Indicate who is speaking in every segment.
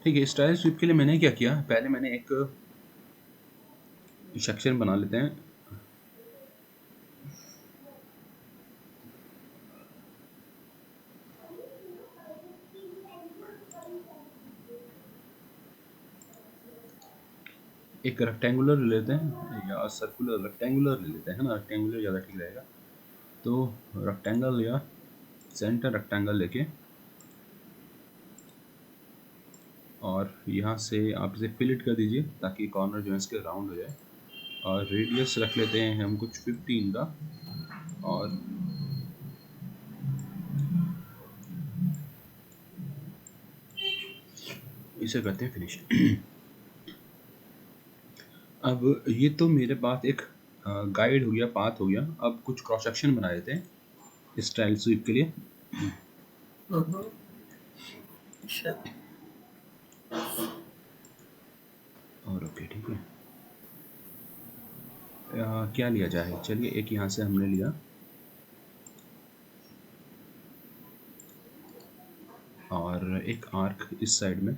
Speaker 1: ठीक है, style SVEEP के लिए मैंने क्या किया, पहले मैंने एक सेक्शन बना लेते हैं। एक रेक्टेंगुलर ले लेते हैं या सर्कुलर, रेक्टेंगुलर ले लेते हैं, है ना, रेक्टेंगुलर ज़्यादा ठीक रहेगा। तो रेक्टेंगल या सेंटर रेक्टेंगल लेके और यहाँ से आप इसे फिलिट कर दीजिए ताकि कॉर्नर जो है इसके राउंड हो जाए। और रेडियस रख लेते हैं हम कुछ 15 का, और इसे करते हैं फिनिश। अब ये तो मेरे पास एक गाइड हो गया, पाथ हो गया। अब कुछ क्रॉस सेक्शन बना देते हैं स्टाइल स्वीप के लिए।
Speaker 2: अच्छा,
Speaker 1: और ओके, ठीक है। क्या लिया जाए, चलिए एक यहाँ से हमने लिया और एक आर्क इस साइड में,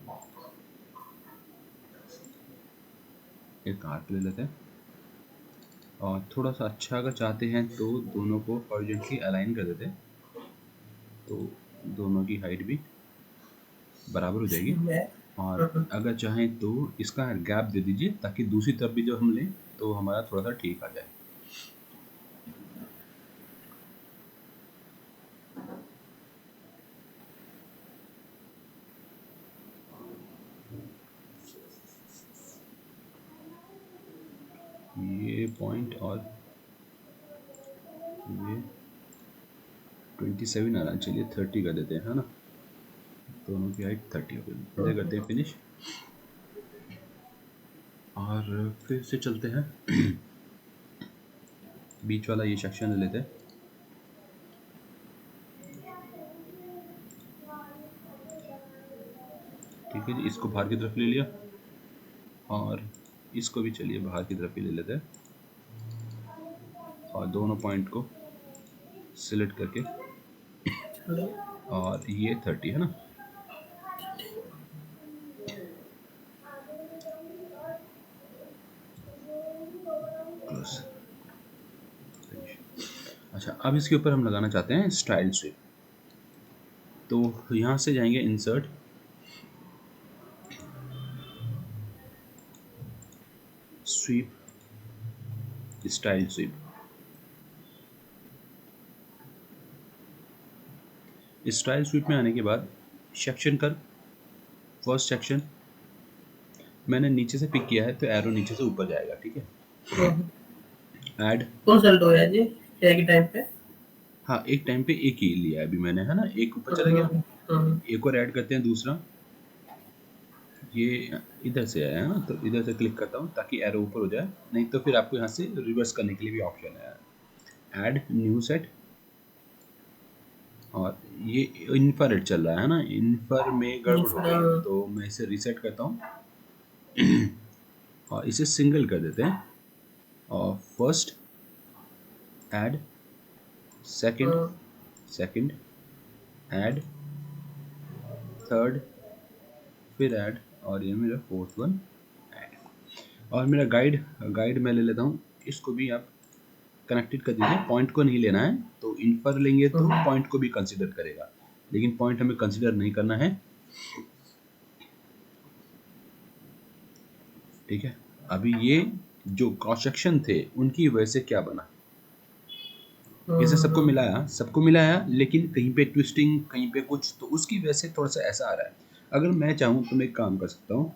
Speaker 1: एक आर्क ले लेते हैं। और थोड़ा सा अच्छा अगर चाहते हैं तो दोनों को हॉरिजॉन्टली अलाइन कर देते हैं, तो दोनों की हाइट भी बराबर हो जाएगी।
Speaker 2: ठीक है।
Speaker 1: और अगर चाहें तो इसका गैप दे दीजिए ताकि दूसरी तरफ भी जब हम लें तो हमारा थोड़ा सा ठीक आ जाए। ये पॉइंट और ये 27 आ रहा है, चलिए 30 कर देते हैं, है ना, दोनों की हाइट 30 हो गई। इसे करते हैं फिनिश और फिर से चलते हैं। बीच वाला ये सेक्शन ले लेते हैं। ठीक है जी, इसको बाहर की तरफ ले लिया और इसको भी चलिए बाहर की तरफ ही ले लेते हैं और दोनों पॉइंट को सिलेक्ट करके,
Speaker 2: चलो,
Speaker 1: और ये 30 है ना। क्लोज, अच्छा अब इसके ऊपर हम लगाना चाहते हैं स्टाइल स्वीप। तो यहाँ से जाएंगे insert, sweep, style sweep. Style sweep में आने के बाद सेक्शन कर, फर्स्ट सेक्शन मैंने नीचे से पिक किया है तो एरो नीचे से ऊपर जाएगा, ठीक है। ऐड,
Speaker 2: कौन सा अल्टो है जी, एक ही टाइम पे?
Speaker 1: हाँ एक टाइम पे एक ही लिया है अभी मैंने, है ना, एक ऊपर चला गया। एक और ऐड करते हैं दूसरा, ये इधर से आया है ना, तो इधर से क्लिक करता हूँ ताकि एरो ऊपर हो जाए, नहीं तो फिर आपको यहाँ से रिवर्स करने के लिए भी ऑप्शन है। ऐड न्यू सेट, और ये इन्फ्रारेड चल रहा है ना, इन्फर में गड़बड़ हो गई है तो मैं इसे रीसेट करता हूँ और इसे सिंगल कर देते हैं। और first aid, second, second add, third, फिर ऐड, और ये मेरा फोर्थ वन ऐड। और मेरा गाइड, गाइड मैं ले लेता हूँ, इसको भी आप कनेक्टेड कर दीजिए। पॉइंट को नहीं लेना है, तो इन्फर लेंगे तो पॉइंट को भी कंसीडर करेगा, लेकिन पॉइंट हमें कंसीडर नहीं करना है, ठीक है। अभी ये जो क्रॉस सेक्शन थे उनकी वजह से क्या बना, इसे सबको मिलाया, सबको मिलाया, लेकिन कहीं पे ट्विस्टिंग, कहीं पे कुछ, तो उसकी वजह से थोड़ा सा ऐसा आ रहा है। अगर मैं चाहूँ तो मैं एक काम कर सकता हूँ,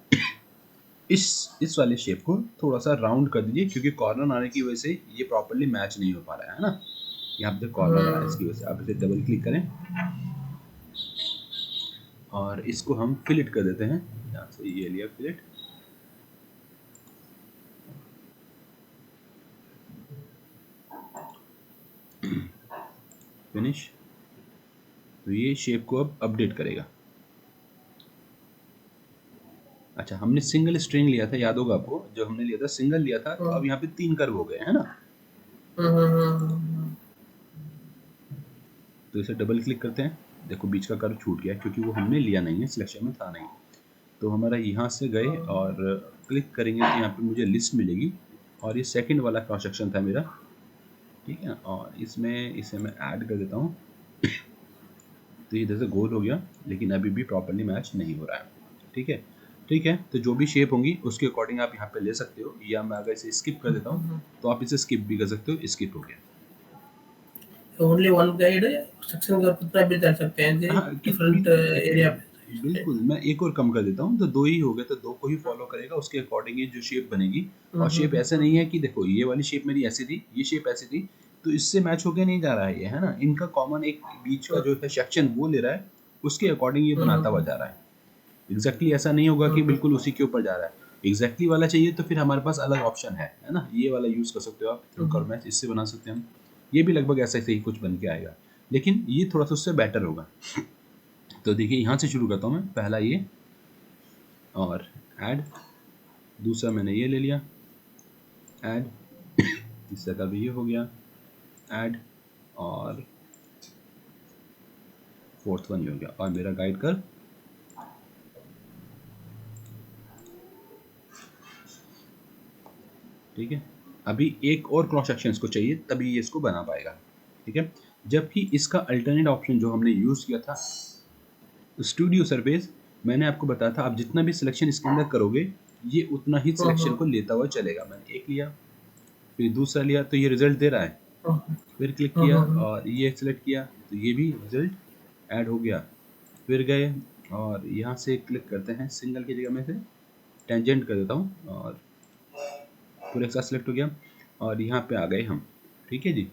Speaker 1: इस वाले शेप को थोड़ा सा राउंड कर दीजिए, क्योंकि कॉर्नर आने की वजह से ये प्रॉपर्ली मैच नहीं हो पा रहा है ना, यहाँ पे कॉर्नर आ रहा है, इसकी वजह से आप इसे डबल क्लिक करें और इसको हम फिलिट कर देते हैं। यहाँ से ये लिया फिलिट, फिनिश। तो ये शेप को अब अपडेट करेगा। अच्छा, हमने सिंगल स्ट्रिंग लिया था, याद होगा आपको, जब हमने लिया था सिंगल लिया था, तो अब यहाँ पे 3 कर्व हो गए, है ना। तो इसे डबल क्लिक करते हैं, देखो बीच का कर्व छूट गया क्योंकि वो हमने लिया नहीं है, सिलेक्शन में था नहीं। तो हमारा यहाँ से गए और क्लिक करेंगे तो यहाँ पे मुझे लिस्ट मिलेगी और ये सेकंड वाला क्रॉस सेक्शन था मेरा, ठीक है। और इसमें इसे मैं ऐड कर देता हूँ, तो ये इधर से गोल हो गया, लेकिन अभी भी प्रॉपरली मैच नहीं हो रहा है, ठीक है। ठीक है, तो जो भी शेप होंगी उसके अकॉर्डिंग आप यहाँ पे ले सकते हो, या मैं अगर इसे स्किप कर देता हूँ तो आप इसे स्किप भी कर सकते हो, स्किप हो गया।
Speaker 2: ओनली वन गाइड सेक्शन का कितना भी डाल सकते हैं जी,
Speaker 1: हाँ,
Speaker 2: डिफरेंट एरिया पे।
Speaker 1: बिल्कुल मैं एक और कम कर देता हूँ, तो दो ही हो गए, तो दो को ही फॉलो करेगा, उसके अकॉर्डिंग ये जो शेप बनेगी। और शेप ऐसा नहीं है कि देखो ये वाली शेप मेरी ऐसी थी, ये शेप ऐसी थी, तो इससे मैच होके नहीं जा रहा है ये, है ना। इनका कॉमन एक बीच का जो है सेक्शन वो ले रहा है, उसके अकॉर्डिंग ये बनाता हुआ जा रहा है। एग्जैक्टली ऐसा नहीं होगा कि बिल्कुल उसी के ऊपर जा रहा है। एग्जैक्टली वाला चाहिए तो फिर हमारे पास अलग ऑप्शन है ना, ये वाला यूज कर सकते हो आप, थ्रू कर मैच इससे बना सकते हैं हम। ये भी लगभग ऐसा ही कुछ बन के आएगा, लेकिन ये थोड़ा सा उससे बेटर होगा। तो देखिए यहाँ से शुरू करता हूँ मैं, पहला ये और ऐड, दूसरा मैंने ये ले लिया ऐड, तीसरा का भी ये हो गया ऐड, और फोर्थ वन ये हो गया, और मेरा गाइड कर ठीक है। अभी एक और क्रॉस सेक्शन इसको चाहिए, तभी ये इसको बना पाएगा, ठीक है। जबकि इसका अल्टरनेट ऑप्शन जो हमने यूज किया था स्टूडियो सरफेस, मैंने आपको बताया था आप जितना भी सिलेक्शन इसके अंदर करोगे ये उतना ही सिलेक्शन को लेता हुआ चलेगा। मैंने एक लिया, फिर दूसरा लिया, तो ये रिजल्ट दे रहा है, फिर क्लिक किया और ये सेलेक्ट किया तो ये भी रिजल्ट ऐड हो गया। फिर गए और यहाँ से क्लिक करते हैं, सिंगल की जगह में से टेंजेंट कर देता हूँ और पूरे एक साथ सेलेक्ट हो गया, और यहाँ पे आ गए हम, ठीक है जी।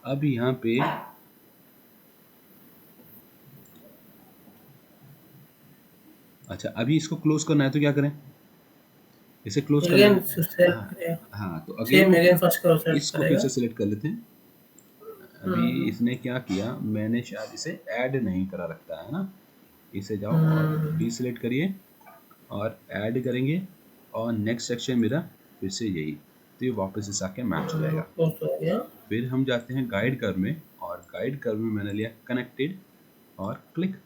Speaker 1: अब यहाँ पे अच्छा, अभी इसको क्लोज करना है तो क्या करें, इसे क्लोज करना
Speaker 2: अगेन
Speaker 1: है।
Speaker 2: सेलेक्ट
Speaker 1: हाँ,
Speaker 2: करें,
Speaker 1: हाँ, तो
Speaker 2: सेम
Speaker 1: अगेन
Speaker 2: अगेन फर्स्ट करो सेलेक्ट
Speaker 1: इसको फिर
Speaker 2: करेगा।
Speaker 1: से सिलेक्ट कर लेते हैं। अभी इसने क्या किया, मैंने शायद इसे ऐड नहीं करा रखता है ना, इसे जाओ और डिसलेक्ट करिए और ऐड करेंगे, और नेक्स्ट सेक्शन मेरा फिर से यही, तो ये वापस इस आके मैच हो जाएगा।
Speaker 2: क्लोज हो गया।
Speaker 1: फिर हम जाते हैं गाइड कर्व में, और गाइड कर्व में मैंने लिया कनेक्टेड और क्लिक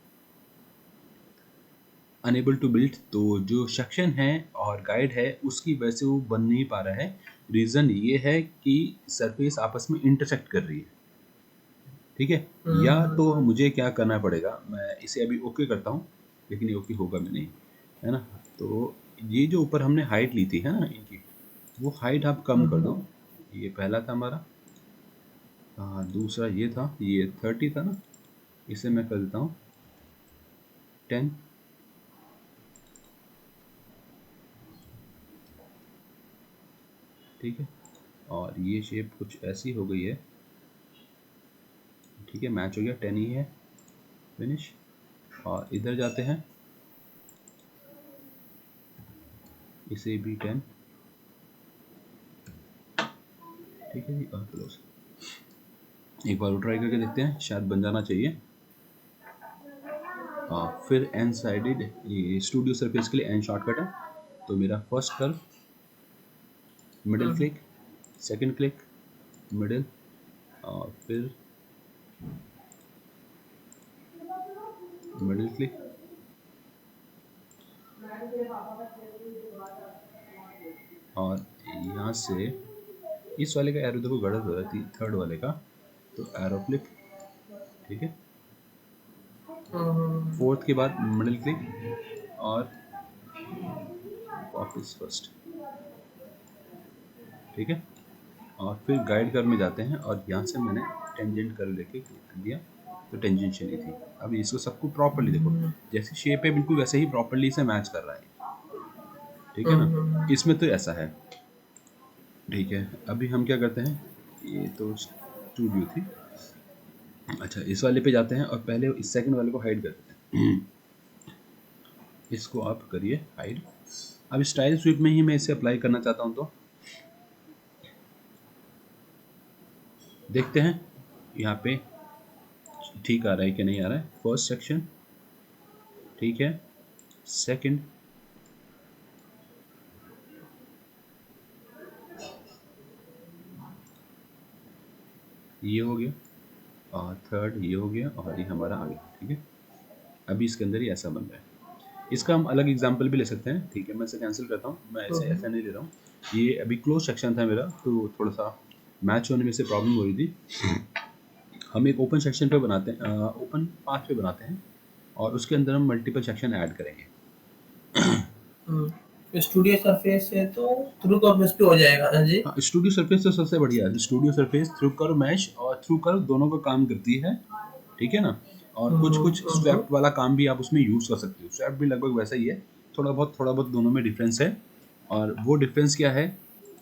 Speaker 1: अनेबल टू बिल्ड, तो जो सेक्शन है और गाइड है उसकी वजह से वो बन नहीं पा रहा है। रीज़न ये है कि सरफेस आपस में इंटरसेक्ट कर रही है, ठीक है। या तो मुझे क्या करना पड़ेगा, मैं इसे अभी ओके करता हूँ, लेकिन ये ओके होगा भी नहीं, है ना। तो ये जो ऊपर हमने हाइट ली थी है ना इनकी, वो हाइट आप कम कर दो। ये पहला था हमारा, हाँ, दूसरा ये था, ये 30 था ना, इसे मैं कर देता हूँ 10, ठीक है। और ये शेप कुछ ऐसी हो गई है, ठीक है, मैच हो गया, 10 ही है, फिनिश। और इधर जाते हैं, इसे भी 10, ठीक है जी, और क्लोज। एक बार ट्राई करके देखते हैं, शायद बन जाना चाहिए। फिर एन साइडेड, ये स्टूडियो सरफेस के लिए एन शॉर्टकट है, तो मेरा first curve, middle click, second click, middle, और फिर मिडिल क्लिक, और यहाँ से इस वाले का एरो देखो गलत हो रहा है, थर्ड वाले का, तो एरो फ्लिप, ठीक है। फोर्थ के बाद मिडिल क्लिक और वापस फर्स्ट, ठीक है। और फिर गाइड कर में जाते हैं, और यहाँ से मैंने टेंजेंट कर लेके क्लिक कर दिया, तो टेंजेंट चली थी। अब इसको सबको प्रॉपरली देखो, जैसी शेप है बिल्कुल वैसे ही प्रॉपरली इसे मैच कर रहा है, ठीक है ना। इसमें तो ऐसा है, ठीक है। अभी हम क्या करते हैं, ये तो स्टूडियो थी, अच्छा इस वाले पे जाते हैं और पहले इस सेकंड वाले को हाइड कर देते हैं। इसको आप करिए हाइड। अब स्टाइल स्वीप में ही मैं इसे अप्लाई करना चाहता हूँ, तो देखते हैं यहाँ पे ठीक आ रहा है कि नहीं आ रहा है। फर्स्ट सेक्शन ठीक है, सेकंड, ये हो गया, और थर्ड ये हो गया, और ये हमारा आ गया, ठीक है। अभी इसके अंदर ही ऐसा बन रहा है। इसका हम अलग एग्जांपल भी ले सकते हैं, ठीक है, मैं इसे कैंसिल करता हूँ, मैं ऐसे ऐसा नहीं ले रहा हूँ। ये अभी क्लोज सेक्शन था मेरा, तो थोड़ा सा मैच होने में से प्रॉब्लम हो रही थी। हम एक ओपन सेक्शन पे बनाते हैं, ओपन पाथ पे बनाते हैं, और उसके अंदर हम मल्टीपल सेक्शन ऐड करेंगे।
Speaker 2: स्टूडियो सरफेस से तो थ्रू कॉर्नर्स पे हो जाएगा ना जी।
Speaker 1: हाँ, स्टूडियो सरफेस तो सबसे बढ़िया है। Studio surface through curve mesh और थ्रू कर्व दोनों का काम करती है, ठीक है ना। और कुछ कुछ स्वेप्ट वाला काम भी आप उसमें यूज कर सकते हो। स्वेप्ट भी लगभग वैसा ही है, थोड़ा बहुत दोनों में डिफरेंस है। और वो डिफरेंस क्या है,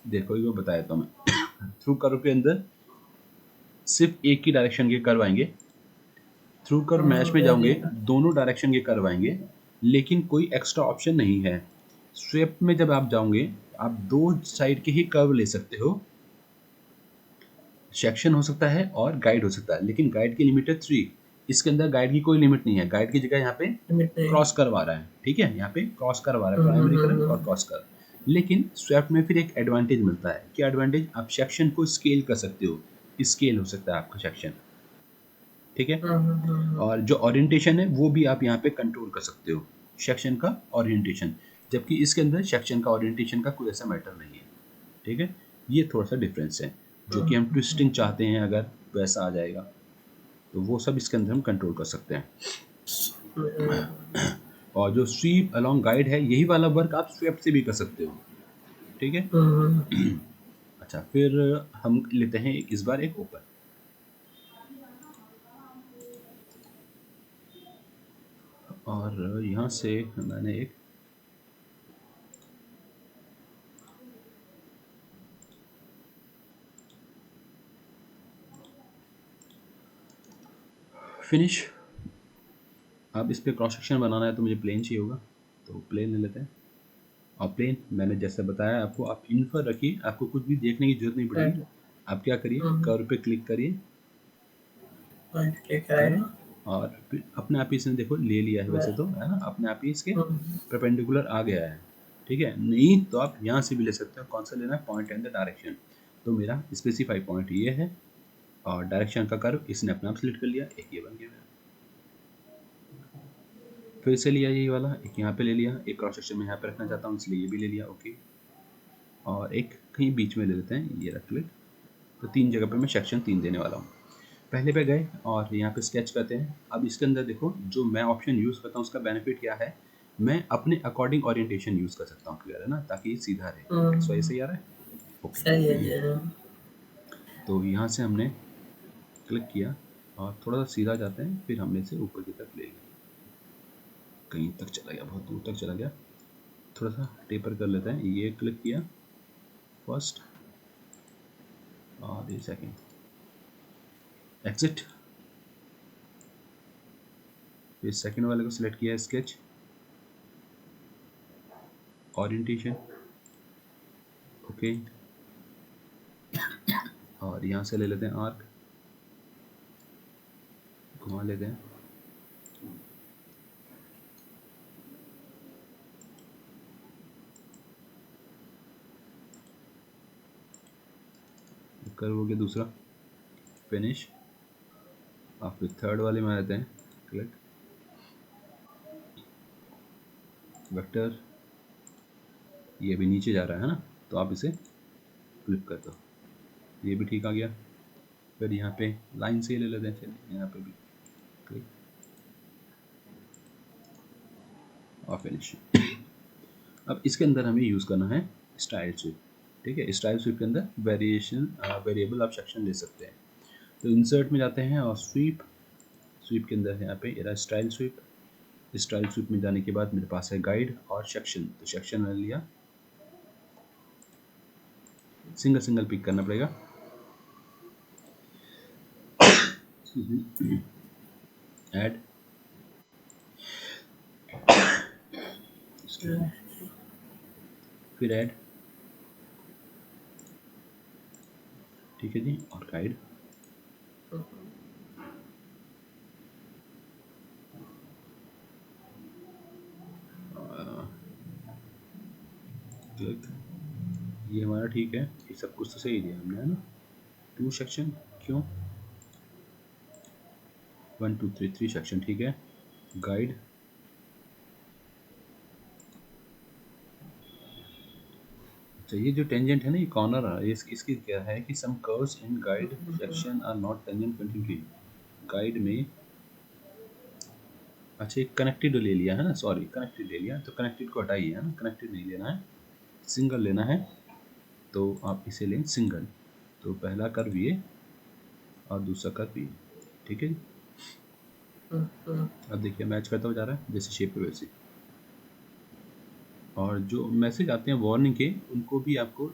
Speaker 1: देखो ये बता देता हूँ मैं। थ्रू कर्व के अंदर सिर्फ एक ही डायरेक्शन के कर्व आएंगे, थ्रू कर्व मैश में
Speaker 2: हाँ
Speaker 1: जाओगे
Speaker 2: जी।
Speaker 1: दोनों डायरेक्शन के कर्व आएंगे, लेकिन कोई एक्स्ट्रा ऑप्शन नहीं है। स्वेप्ट में जब आप जाओगे, आप दो साइड के ही कर्व ले सकते हो। सेक्शन हो सकता है और गाइड हो सकता है, लेकिन गाइड की लिमिट है 3। इसके अंदर गाइड की कोई लिमिट नहीं है। गाइड की जगह यहाँ पे
Speaker 2: लिमिट नहीं।
Speaker 1: क्रॉस कर्व आ रहा है, ठीक है, यहाँ पे क्रॉस कर्व आ रहा है, प्राइमरी कर्व और क्रॉस कर्व। लेकिन स्वेप्ट में फिर एक एडवांटेज मिलता है। क्या एडवांटेज, आप सेक्शन को स्केल कर सकते हो, स्केल हो सकता है आपका सेक्शन, ठीक है। और जो ओरिएंटेशन है वो भी आप यहाँ पे कंट्रोल कर सकते हो, सेक्शन का ओरिएंटेशन। जबकि इसके अंदर सेक्शन का ओरिएंटेशन का कोई ऐसा मैटर नहीं है, ठीक है। ये थोड़ा सा डिफरेंस है। जो कि हम ट्विस्टिंग चाहते हैं अगर वैसा आ जाएगा, तो वो सब इसके अंदर हम कंट्रोल कर सकते हैं। और जो स्वीप अलोंग गाइड है, यही वाला वर्क आप स्वेप्ट से भी कर सकते हो, ठीक है। अच्छा, फिर हम लेते हैं इस बार एक ओपन, और यहाँ से मैंने एक फिनिश। अब इस पे क्रॉस सेक्शन बनाना है तो मुझे प्लेन चाहिए होगा, तो प्लेन ले लेते हैं। और प्लेन मैंने जैसे बताया आपको, आप इन पर रखिए, आपको कुछ भी देखने की जरूरत नहीं पड़ेगी। आप क्या करिए, कर्व पे क्लिक करिए, है ना। और फिर अपने आप ही इसने देखो ले लिया है, वैसे तो है ना, अपने आप ही इसके परपेंडिकुलर आ गया है, ठीक है। नहीं तो आप यहाँ से भी ले सकते हो। कौन सा लेना है, पॉइंट एंड द डायरेक्शन। तो मेरा स्पेसिफाई पॉइंट ये है, और डायरेक्शन का कर्व इसने अपने आप सेलेक्ट कर लिया, एक ये बन गया मेरा। फिर से लिया यही वाला, एक यहाँ पे ले लिया, एक क्रॉस सेक्शन में यहाँ पे रखना चाहता हूँ इसलिए ये भी ले लिया, ओके। और एक कहीं बीच में ले लेते हैं, ये रख क्लिक। तो 3 जगह पे मैं सेक्शन 3 देने वाला हूँ। पहले पे गए और यहाँ पे स्केच करते हैं। अब इसके अंदर देखो, जो मैं ऑप्शन यूज़ करता हूँ उसका बेनिफिट क्या है, मैं अपने अकॉर्डिंग ओरिएंटेशन यूज़ कर सकता हूँ, क्लियर है ना, ताकि ये सीधा रहे। एक्स वाई सही आ रहा है, ओके।
Speaker 2: सही है जी।
Speaker 1: तो यहाँ से हमने क्लिक किया और थोड़ा सा सीधा जाते हैं, फिर हमने इसे ऊपर की तरफ ले लिया, कहीं तक चला गया, बहुत दूर तक चला गया। थोड़ा सा टेपर कर लेते हैं, ये क्लिक किया फर्स्ट और ये सेकेंड, एग्जिट। फिर सेकेंड वाले को सिलेक्ट किया, स्केच, ओरिएंटेशन, ओके। और यहाँ से ले लेते हैं आर्क, घुमा लेते हैं, कर्व हो गया दूसरा, फिनिश। और फिर थर्ड वाले में आ जाते हैं, क्लिक, वेक्टर, ये भी नीचे जा रहा है ना, तो आप इसे फ्लिप कर दो, ये भी ठीक आ गया। फिर यहाँ पे लाइन से ले लेते हैं, चलिए यहाँ पे भी क्लिक और फिनिश। अब इसके अंदर हमें यूज़ करना है स्टाइल स्वीप, ठीक है। स्टाइल स्वीप के अंदर वेरिएबल आप सेक्शन ले सकते हैं। तो इंसर्ट में जाते हैं और स्वीप, स्वीप के अंदर यहाँ पे ये स्टाइल स्वीप। स्टाइल स्वीप में जाने के बाद मेरे पास है गाइड और सेक्शन, तो सेक्शन मैंने लिया, सिंगल सिंगल पिक करना पड़ेगा, ऐड, फिर ऐड, ठीक है जी, और गाइड। क्लिक, ये हमारा ठीक है, ये सब कुछ तो सही दिया हमने, है ना। 2 सेक्शन क्यों, 1 2 3 3 सेक्शन, ठीक है। गाइड, तो ये जो टेंजेंट है ना, ये कॉर्नर है, इसकी क्या है कि some curves in guide section are not tangent continuity. Guide में अच्छा एक कनेक्टेड ले लिया है ना, सॉरी कनेक्टेड ले लिया, तो कनेक्टेड को हटाइए, है ना, कनेक्टेड नहीं लेना है, सिंगल लेना है, तो आप इसे लें सिंगल। तो पहला कर्व ये और दूसरा कर्व ये, ठीक है जी। अब देखिए मैच करता हुआ जा रहा है जैसे शेप पे वैसे। और जो मैसेज आते हैं वार्निंग के, उनको भी आपको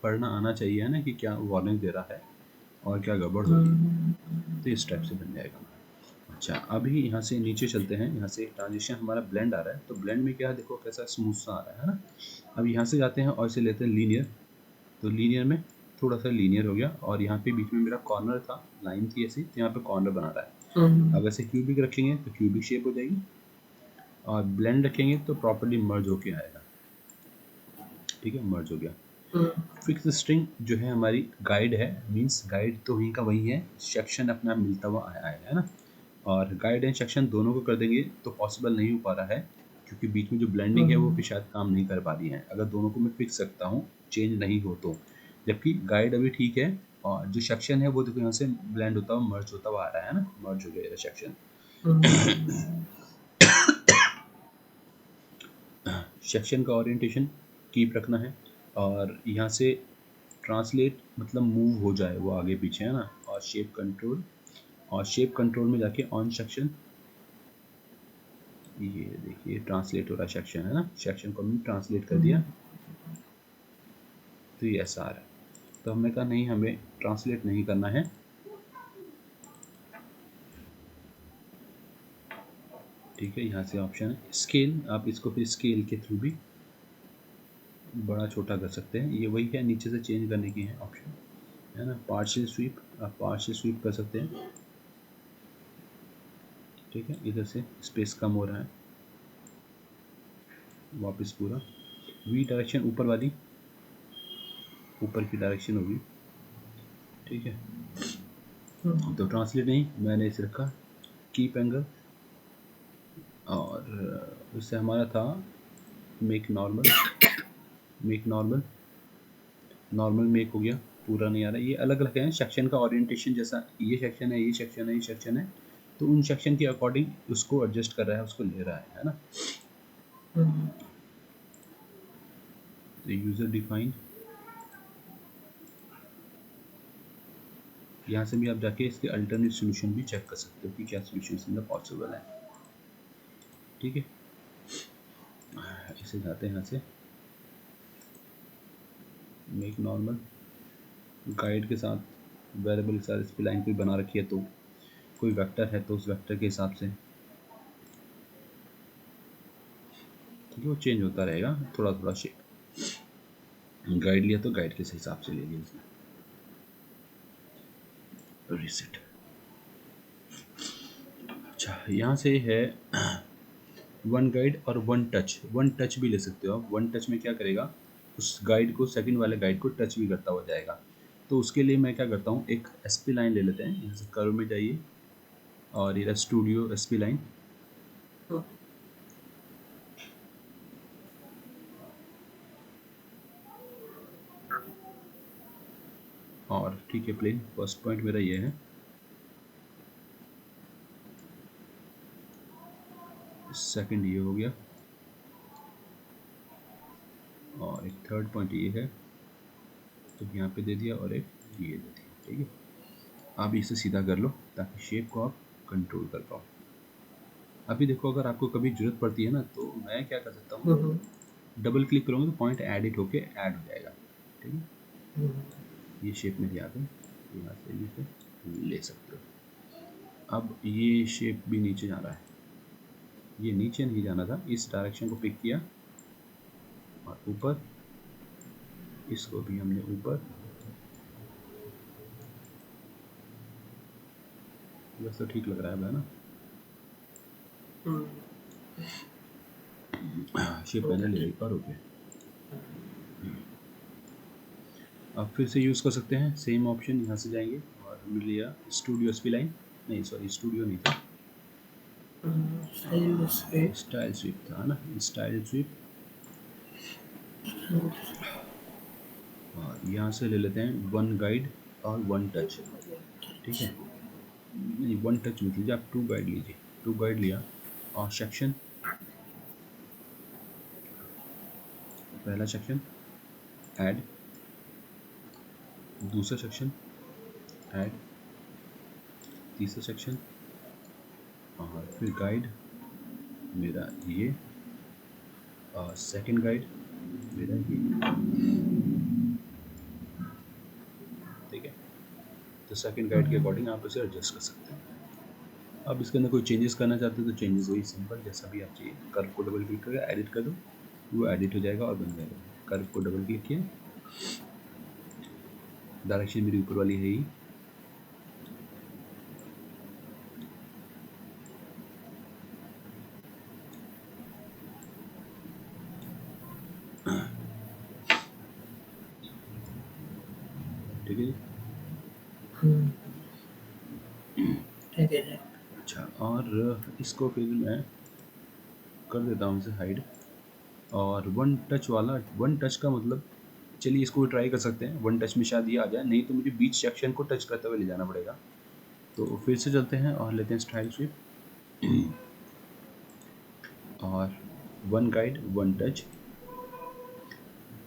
Speaker 1: पढ़ना आना चाहिए, है ना, कि क्या वार्निंग दे रहा है और क्या गड़बड़ हो रही है, तो इस टाइप से बन जाएगा। अच्छा अभी यहाँ से नीचे चलते हैं, यहाँ से ट्रांजिशन हमारा ब्लेंड आ रहा है, तो ब्लेंड में क्या है, देखो कैसा स्मूथ सा आ रहा है ना। अब यहाँ से जाते हैं और इसे लेते हैं लीनियर, तो लीनियर में थोड़ा सा लीनियर हो गया, और यहाँ पे बीच में मेरा कॉर्नर था, लाइन थी ऐसी, तो यहाँ पे कॉर्नर बना रहा है। अब ऐसे क्यूबिक रखेंगे तो क्यूबिक शेप हो जाएगी, और ब्लेंड रखेंगे तो प्रॉपर्ली मर्ज होके आएगा, ठीक है, मर्ज हो गया। फिक्स स्ट्रिंग जो है हमारी गाइड है, मींस गाइड तो वहीं का वही है, सेक्शन अपना मिलता हुआ आया है ना। और गाइड एंड सेक्शन दोनों को कर देंगे तो पॉसिबल नहीं हो पा रहा है, क्योंकि बीच में जो ब्लेंडिंग है वो भी शायद काम नहीं कर पा रही है, अगर दोनों को मैं फिक्स रखता हूँ चेंज नहीं हो तो। जबकि गाइड अभी ठीक है, और जो सेक्शन है वो देखो यहाँ से ब्लेंड होता हुआ मर्ज होता हुआ आ रहा है ना, मर्ज हो गया सेक्शन। सेक्शन का ओरिएंटेशन कीप रखना है, और यहाँ से ट्रांसलेट मतलब मूव हो जाए वो आगे पीछे, है ना। और शेप कंट्रोल, और शेप कंट्रोल में जाके ऑन सेक्शन, ये देखिए ट्रांसलेट हो रहा है सेक्शन, है ना, सेक्शन को हमने ट्रांसलेट कर दिया, तो ये ऐसा आ रहा है। तो हमने कहा नहीं, हमें ट्रांसलेट नहीं करना है, ठीक है। यहाँ से ऑप्शन है स्केल, आप इसको फिर स्केल के थ्रू भी बड़ा छोटा कर सकते हैं, ये वही है, नीचे से चेंज करने की है ऑप्शन, है ना। पार्शियल स्वीप, आप पार्शियल स्वीप कर सकते हैं, ठीक है। इधर से स्पेस कम हो रहा है, वापस पूरा वी डायरेक्शन ऊपर वाली, ऊपर की डायरेक्शन होगी, ठीक है। तो ट्रांसलेट नहीं, मैंने इसे रखा कीप एंगल, और उससे हमारा था make normal, make normal, normal make हो गया, पूरा नहीं आ रहा, ये अलग अलग है सेक्शन का ओरिएंटेशन, जैसा ये सेक्शन है, ये सेक्शन है, ये सेक्शन है, तो उन सेक्शन के अकॉर्डिंग उसको एडजस्ट कर रहा है, उसको ले रहा है ना। तो यूजर डिफाइंड, यहाँ से भी आप जाके इसके अल्टरनेट सोल्यूशन भी चेक कर सकते हो कि क्या सोल्यूशन इसके अंदर पॉसिबल है, ठीक है। इसे जाते हैं यहाँ से मेक नॉर्मल, गाइड के साथ वेरिएबल के साथ इस पर लाइन कोई बना रखी है, तो कोई वेक्टर है तो उस वेक्टर के हिसाब से, ठीक है, वो चेंज होता रहेगा थोड़ा थोड़ा शेप। गाइड लिया तो गाइड के हिसाब से ले लिया इसने, रीसेट। अच्छा यहाँ से है वन गाइड और वन टच, वन टच भी ले सकते हो आप। वन टच में क्या करेगा, उस गाइड को, सेकंड वाले गाइड को टच भी करता हुआ जाएगा। तो उसके लिए मैं क्या करता हूँ, एक एसपी लाइन ले लेते हैं, यहाँ से कर्व में जाइए, और ये स्टूडियो एसपी लाइन, और ठीक है प्लेन, फर्स्ट पॉइंट मेरा ये है, सेकंड ये हो गया, और एक थर्ड पॉइंट ये है, तो यहाँ पे दे दिया, और एक ये दे दिया, ठीक है। आप इसे सीधा कर लो ताकि शेप को आप कंट्रोल कर पाओ। अभी देखो अगर आपको कभी जरूरत पड़ती है ना, तो मैं क्या कर सकता हूँ, डबल क्लिक करूँगा तो पॉइंट एडिट होके ऐड हो जाएगा, ठीक है। ये शेप मेरी आ गई, यहाँ से भी से ले सकते हो। अब ये शेप भी नीचे जा रहा है, ये नीचे नहीं जाना था, इस डायरेक्शन को पिक किया और ऊपर, इसको भी हमने ऊपर, बस तो ठीक लग रहा है ना। शेप पहले ले एक बार हो गया, आप फिर से यूज़ कर सकते हैं सेम ऑप्शन, यहाँ से जाएंगे और हमने लिया स्टूडियो एसपी लाइन, नहीं सॉरी स्टूडियो नहीं था, स्टाइल स्वीप था ना, स्टाइल स्वीप, और यहाँ से ले लेते हैं वन गाइड और वन टच। ठीक है, नहीं वन टच मत लीजिए, आप टू गाइड लीजिए। टू गाइड लिया और सेक्शन, पहला सेक्शन ऐड, दूसरा सेक्शन ऐड, तीसरा सेक्शन, और फिर गाइड मेरा ये, और सेकंड गाइड मेरा ये। ठीक है, तो सेकंड गाइड के अकॉर्डिंग आप इसे एडजस्ट कर सकते हैं। अब इसके अंदर कोई चेंजेस करना चाहते हो तो चेंजेस वही सिंपल जैसा भी आप चाहिए, कर्व को डबल क्लिक करके एडिट कर दो, वो एडिट हो जाएगा और बन जाएगा। कर्व को डबल क्लिक किया, डायरेक्शन मेरी ऊपर वाली है ही, ठीक है जी।
Speaker 2: ठीक है जी।
Speaker 1: अच्छा, और इसको फिर मैं कर देता हूँ इसे हाइड। और वन टच वाला, वन टच का मतलब, चलिए इसको ट्राई कर सकते हैं, वन टच में शायद ये आ जाए, नहीं तो मुझे बीच सेक्शन को टच करते हुए ले जाना पड़ेगा। तो फिर से चलते हैं और लेते हैं स्टाइल स्वीप और वन गाइड वन टच।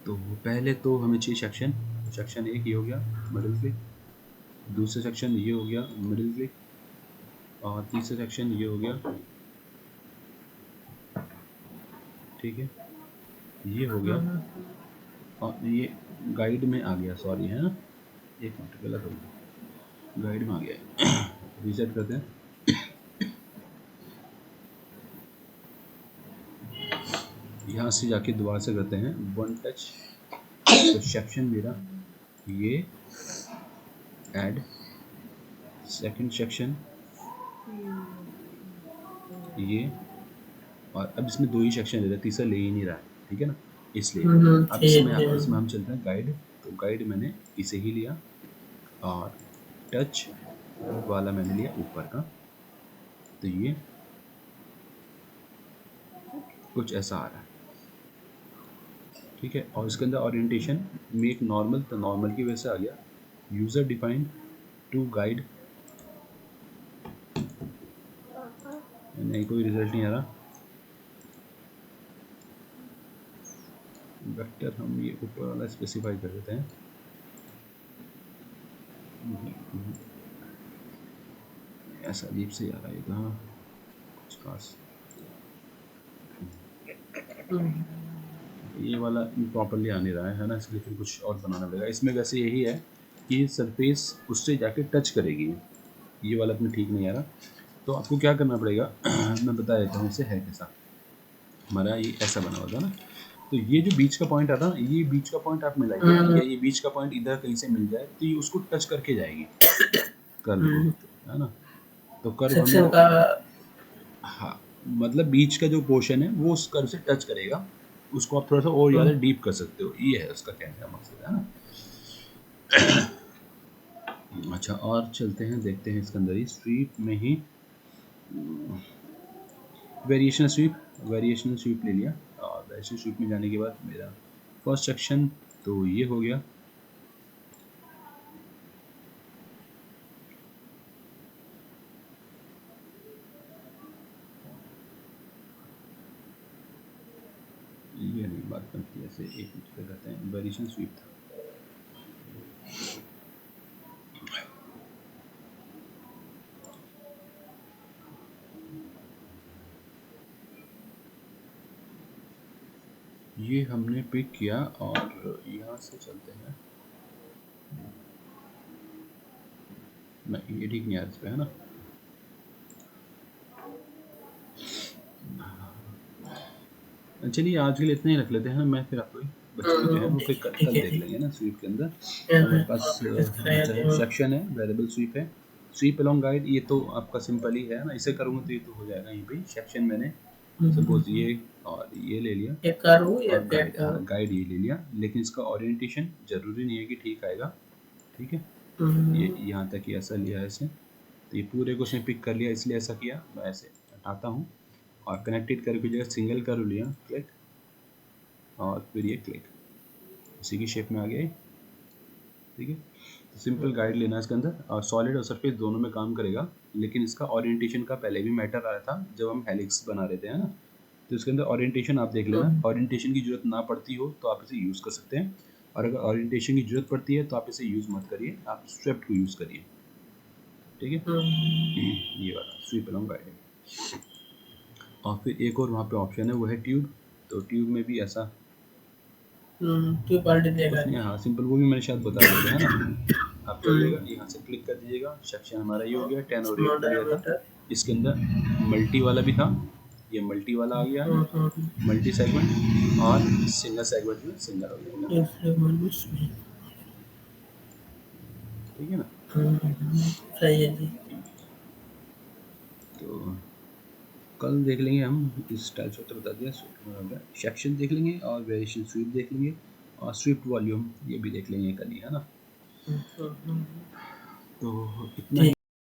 Speaker 1: तो पहले तो हमें चाहिए सेक्शन, तो सेक्शन एक ये हो गया मिडिल क्लिक, दूसरा सेक्शन ये हो गया मिडिल क्लिक, और तीसरा सेक्शन ये हो गया। ठीक है, ये हो गया, और ये गाइड में आ गया, सॉरी है ना, एक मिनट गलत हो गया, गाइड में आ गया रीसेट करते हैं। यहाँ से जाके दोबारा से करते हैं वन टच, तो सेक्शन मेरा ये ऐड, सेकंड सेक्शन ये, और अब इसमें दो ही सेक्शन ले रहा है, तीसरा ले ही नहीं रहा है। ठीक है ना, इसलिए अब इसमें हम चलते हैं गाइड। तो गाइड मैंने इसे ही लिया, और टच वाला मैंने लिया ऊपर का, तो ये कुछ ऐसा आ रहा है। ठीक है, और इसके अंदर ओरिएंटेशन मेक नॉर्मल, तो नॉर्मल की वजह से आ गया। यूजर डिफाइंड टू गाइड, नहीं कोई रिजल्ट नहीं आ रहा। वेक्टर हम ये ऊपर वाला स्पेसिफाई कर देते हैं। ऐसा अजीब से आ रहा है कहाँ, कुछ खास, ये वाला प्रॉपरली आ नहीं रहा है ना, इसलिए फिर कुछ और बनाना पड़ेगा। इसमें वैसे यही है कि सरफेस उससे जाके टच करेगी, ये वाला अपने ठीक नहीं आ रहा। तो आपको क्या करना पड़ेगा मैं बता देता हूँ इसे है कैसा। हमारा ये ऐसा बना हुआ था ना, तो ये जो बीच का पॉइंट आता है ना, ये बीच का पॉइंट आप मिलाइए, या ये बीच का पॉइंट इधर कहीं से मिल जाए तो ये उसको टच करके जाएगी कर्व को, है ना। तो कर्व
Speaker 2: सेक्शन
Speaker 1: हमें,
Speaker 2: का
Speaker 1: हाँ मतलब बीच का जो पोर्शन है वो उस कर्व से टच करेगा, उसको आप थोड़ा सा और ज़्यादा डीप कर सकते हो, ये है उसका कहने का मकसद, है ना। अच्छा, और चलते हैं देखते हैं इसके अंदर ही स्वीप में ही वेरिएशनल स्वीप, वेरिएशनल स्वीप ले लिया। और वेरिएशनल स्वीप में जाने के बाद मेरा फर्स्ट सेक्शन तो ये हो गया, ये नहीं बात बनती ऐसे, एक मिनट पे करते हैं, वेरिएशन स्वीप था। ये हमने पिक किया और यहाँ से चलते हैं, नहीं ये ठीक नहीं आ रहा इस पे, है ना। चलिए आज के लिए इतना ही रख लेते हैं ना, मैं फिर आपको बच्चे जो है वो फिर कल
Speaker 2: ठीक है
Speaker 1: देख
Speaker 2: जी।
Speaker 1: लेंगे ना स्वीप के अंदर। तो हमारे पास बचा है सेक्शन है, वेरिएबल स्वीप है, स्वीप अलोंग गाइड, ये तो आपका सिंपल ही है ना, इसे करूँगा तो ये तो हो जाएगा यहीं पे। सेक्शन मैंने सपोज ये और ये ले लिया,
Speaker 2: एक करो या
Speaker 1: और
Speaker 2: डेट
Speaker 1: गाइड, हाँ
Speaker 2: करो।
Speaker 1: गाइड ये ले लिया, लेकिन इसका ओरिएंटेशन जरूरी नहीं है कि ठीक आएगा। ठीक है, ये यहाँ तक ही ऐसा लिया है इसे, तो ये पूरे को उसने पिक कर लिया, इसलिए ऐसा किया। मैं ऐसे हटाता हूँ और कनेक्टेड कर्व की जगह सिंगल कर्व लिया, क्लिक, और फिर ये क्लिक, उसी की शेप में आ गया। ठीक है। तो सिंपल गाइड लेना इसके अंदर, और सॉलिड और सरफेस दोनों में काम करेगा, लेकिन इसका ओरिएंटेशन का पहले भी मैटर आया था जब हम हेलिक्स बना रहे थे, है ना। तो इसके अंदर ओरिएंटेशन आप देख लेना, ओरिएंटेशन की जरूरत ना पड़ती हो तो आप इसे यूज़ कर सकते हैं, और अगर ओरिएंटेशन की जरूरत पड़ती है तो आप इसे यूज़ मत करिए, आप स्वेप्ट को यूज़ करिए। ठीक है, ये वाला स्वीप अलोंग गाइड है। और फिर एक और वहाँ पे ऑप्शन है, वो है ट्यूब। तो ट्यूब में भी ऐसा
Speaker 2: ट्यूब क्वालिटी देगा
Speaker 1: कुछ नहीं है,
Speaker 2: ये।
Speaker 1: हाँ सिंपल, वो भी मैंने शायद बता दिया था, है ना। आप क्या करिएगा, यहाँ से क्लिक कर दीजिएगा, सेक्शन हमारा ये हो गया 10 और 8
Speaker 2: स्मॉल
Speaker 1: का लिया था।
Speaker 2: डायमीटर।
Speaker 1: इसके अंदर मल्टी वाला भी था, ये मल्टी वाला आ गया है, मल्टी सेगमेंट, और सिंगल सेगमेंट में सिंगल हो जाएगा। ठीक है ना।
Speaker 2: सही है जी।
Speaker 1: तो कल देख लेंगे हम, इस टाइप से तो बता दिया, सेक्शन देख लेंगे और वेरिएशन स्वीप देख लेंगे, और स्वीप वॉल्यूम ये भी देख लेंगे कल ही, है ना। तो इतना ही।